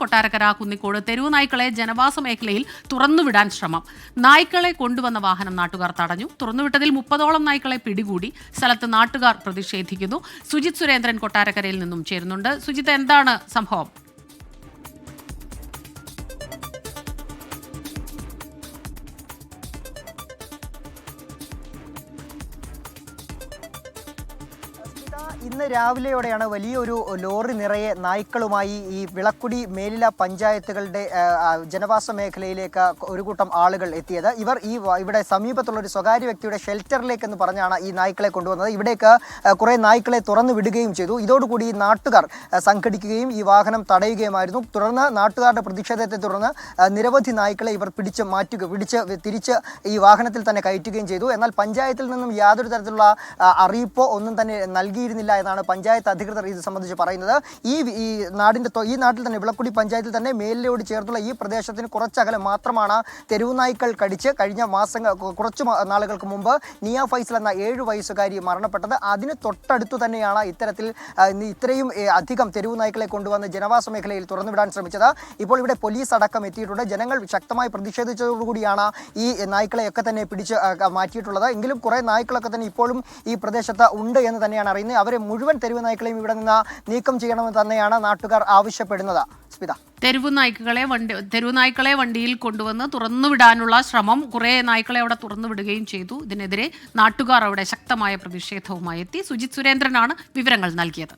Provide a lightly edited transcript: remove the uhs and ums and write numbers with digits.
കൊട്ടാരക്കര കുന്നിക്കോട് തെരുവു നായ്ക്കളെ ജനവാസ മേഖലയിൽ തുറന്നുവിടാൻ ശ്രമം. നായ്ക്കളെ കൊണ്ടുവന്ന വാഹനം നാട്ടുകാർ തടഞ്ഞു. തുറന്നുവിട്ടതിൽ 30ഓളം നായ്ക്കളെ പിടികൂടി. സ്ഥലത്ത് നാട്ടുകാർ പ്രതിഷേധിക്കുന്നു. സുജിത് സുരേന്ദ്രൻ കൊട്ടാരക്കരയിൽ നിന്നും ചേരുന്നുണ്ട്. സുജിത്ത്, എന്താണ് സംഭവം? ഇന്ന് രാവിലെയോടെയാണ് വലിയൊരു ലോറി നിറയെ നായ്ക്കളുമായി ഈ വിളക്കുടി മേലില പഞ്ചായത്തുകളുടെ ജനവാസ മേഖലയിലേക്ക് ഒരു കൂട്ടം ആളുകൾ എത്തിയത്. ഇവർ ഇവിടെ സമീപത്തുള്ള ഒരു സ്വകാര്യ വ്യക്തിയുടെ ഷെൽട്ടറിലേക്ക് എന്ന് പറഞ്ഞാണ് ഈ നായ്ക്കളെ കൊണ്ടുവന്നത്. ഇവിടേക്ക് കുറേ നായ്ക്കളെ തുറന്നു വിടുകയും ചെയ്തു. ഇതോടുകൂടി നാട്ടുകാർ സംഘടിക്കുകയും ഈ വാഹനം തടയുകയുമായിരുന്നു. തുടർന്ന് നാട്ടുകാരുടെ പ്രതിഷേധത്തെ തുടർന്ന് നിരവധി നായ്ക്കളെ ഇവർ തിരിച്ച് ഈ വാഹനത്തിൽ തന്നെ കയറ്റുകയും ചെയ്തു. എന്നാൽ പഞ്ചായത്തിൽ നിന്നും യാതൊരു തരത്തിലുള്ള അറിയിപ്പോ ഒന്നും തന്നെ നൽകിയിരുന്നില്ല എന്നാണ് പഞ്ചായത്ത് അധികൃതർ ഇത് സംബന്ധിച്ച് പറയുന്നത്. ഈ നാട്ടിൽ തന്നെ വിളക്കുടി പഞ്ചായത്തിൽ തന്നെ മേലിലോട് ചേർത്തുള്ള ഈ പ്രദേശത്തിന് കുറച്ചകലം മാത്രമാണ് തെരുവു നായ്ക്കൾ കടിച്ച് കഴിഞ്ഞ കുറച്ചു നാളുകൾക്ക് മുമ്പ് നിയ ഫൈസൽ എന്ന 7 വയസ്സുകാരി മരണപ്പെട്ടത്. അതിന് തൊട്ടടുത്തു തന്നെയാണ് ഇത്രയും അധികം തെരുവു നായ്ക്കളെ കൊണ്ടുവന്ന് ജനവാസ മേഖലയിൽ തുറന്നുവിടാൻ ശ്രമിച്ചത്. ഇപ്പോൾ ഇവിടെ പോലീസ് അടക്കം എത്തിയിട്ടുണ്ട്. ജനങ്ങൾ ശക്തമായി പ്രതിഷേധിച്ചതോടുകൂടിയാണ് ഈ നായ്ക്കളെയൊക്കെ തന്നെ പിടിച്ച് മാറ്റിയിട്ടുള്ളത്. എങ്കിലും കുറേ നായ്ക്കളൊക്കെ തന്നെ ഇപ്പോഴും ഈ പ്രദേശത്ത് ഉണ്ട് എന്ന് തന്നെയാണ് അറിയുന്നത്. അവരെ മുഴുവൻ തെരുവു നായ്ക്കളെയും ഇവിടെ നിന്ന് നീക്കം ചെയ്യണമെന്ന് തന്നെയാണ് നാട്ടുകാർ ആവശ്യപ്പെടുന്നത്. സ്മിത, തെരുവു നായ്ക്കളെ വണ്ടിയിൽ കൊണ്ടുവന്ന് തുറന്നുവിടാനുള്ള ശ്രമം, കുറേ നായ്ക്കളെ അവിടെ തുറന്നുവിടുകയും ചെയ്തു. ഇതിനെതിരെ നാട്ടുകാർ അവിടെ ശക്തമായ പ്രതിഷേധവുമായി എത്തി. സുജിത് സുരേന്ദ്രനാണ് വിവരങ്ങൾ നൽകിയത്.